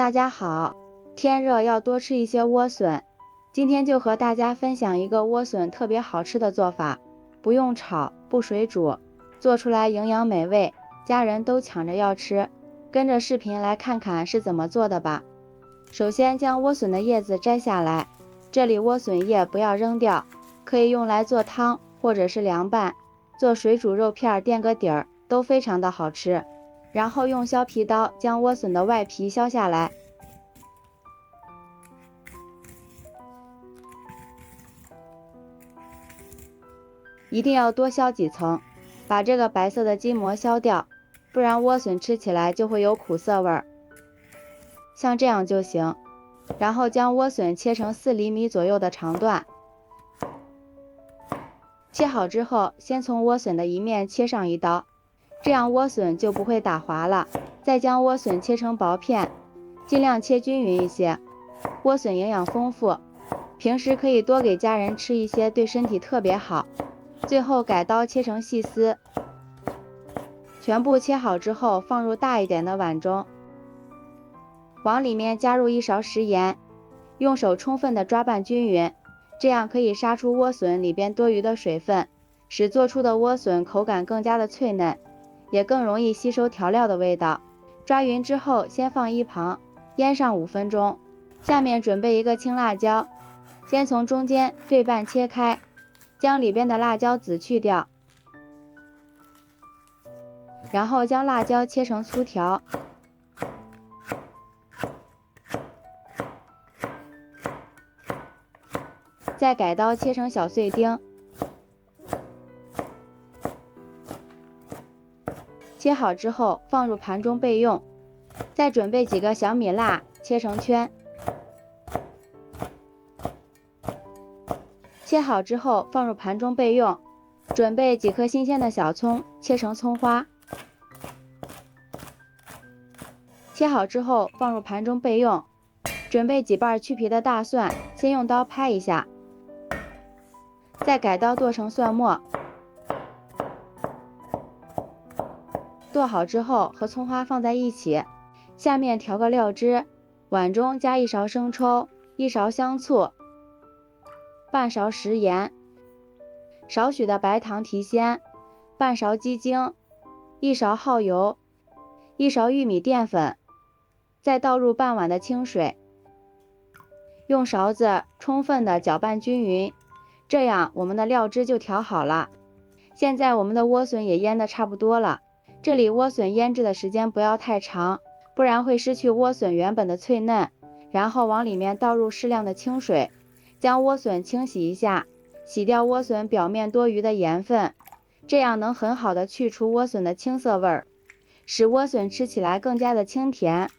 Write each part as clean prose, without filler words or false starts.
大家好，天热要多吃一些莴笋。今天就和大家分享一个莴笋特别好吃的做法，不用炒，不水煮，做出来营养美味，家人都抢着要吃。跟着视频来看看是怎么做的吧。首先将莴笋的叶子摘下来，这里莴笋叶不要扔掉，可以用来做汤或者是凉拌，做水煮肉片垫个底儿，都非常的好吃。然后用削皮刀将莴笋的外皮削下来，一定要多削几层，把这个白色的筋膜削掉，不然莴笋吃起来就会有苦涩味儿。像这样就行。然后将莴笋切成4厘米左右的长段，切好之后，先从莴笋的一面切上一刀，这样莴笋就不会打滑了。再将莴笋切成薄片，尽量切均匀一些。莴笋营养丰富，平时可以多给家人吃一些，对身体特别好。最后改刀切成细丝，全部切好之后放入大一点的碗中，往里面加入1勺食盐，用手充分的抓拌均匀，这样可以杀出莴笋里边多余的水分，使做出的莴笋口感更加的脆嫩，也更容易吸收调料的味道。抓匀之后先放一旁，腌上5分钟。下面准备一个青辣椒，先从中间对半切开，将里边的辣椒籽去掉，然后将辣椒切成粗条，再改刀切成小碎丁。切好之后放入盘中备用。再准备几个小米辣，切成圈。切好之后放入盘中备用。准备几颗新鲜的小葱，切成葱花。切好之后放入盘中备用。准备几瓣去皮的大蒜，先用刀拍一下，再改刀剁成蒜末。剁好之后和葱花放在一起。下面调个料汁，碗中加1勺生抽，1勺香醋，半勺食盐，少许的白糖提鲜，半勺鸡精，1勺耗油，1勺玉米淀粉，再倒入半碗的清水，用勺子充分的搅拌均匀，这样我们的料汁就调好了。现在我们的莴笋也腌得差不多了，这里莴笋腌制的时间不要太长，不然会失去莴笋原本的脆嫩。然后往里面倒入适量的清水，将莴笋清洗一下，洗掉莴笋表面多余的盐分，这样能很好的去除莴笋的青涩味儿，使莴笋吃起来更加的清甜，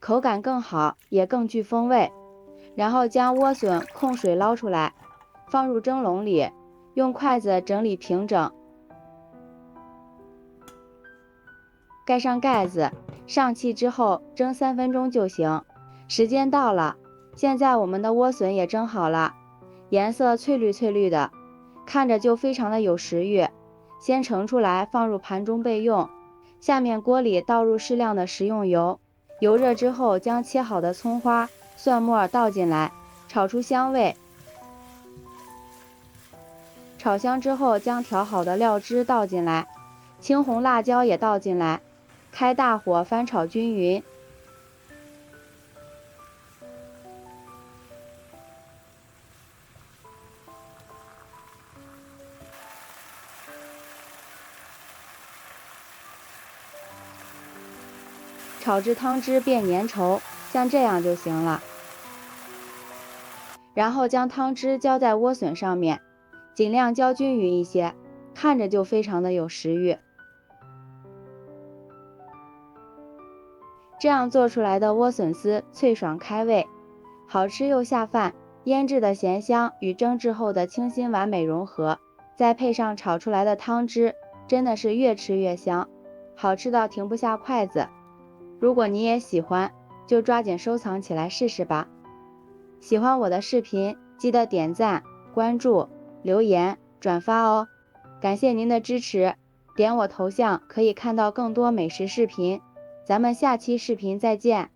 口感更好，也更具风味。然后将莴笋控水捞出来，放入蒸笼里，用筷子整理平整，盖上盖子，上气之后蒸3分钟就行。时间到了，现在我们的莴笋也蒸好了，颜色翠绿翠绿的，看着就非常的有食欲。先盛出来放入盘中备用。下面锅里倒入适量的食用油，油热之后将切好的葱花、蒜末倒进来，炒出香味。炒香之后将调好的料汁倒进来，青红辣椒也倒进来，开大火翻炒均匀。炒至汤汁变粘稠，像这样就行了。然后将汤汁浇在莴笋上面，尽量浇均匀一些，看着就非常的有食欲。这样做出来的莴笋丝脆爽开胃，好吃又下饭，腌制的咸香与蒸制后的清新完美融合，再配上炒出来的汤汁，真的是越吃越香，好吃到停不下筷子。如果你也喜欢，就抓紧收藏起来试试吧。喜欢我的视频，记得点赞、关注、留言、转发哦。感谢您的支持，点我头像可以看到更多美食视频。咱们下期视频再见。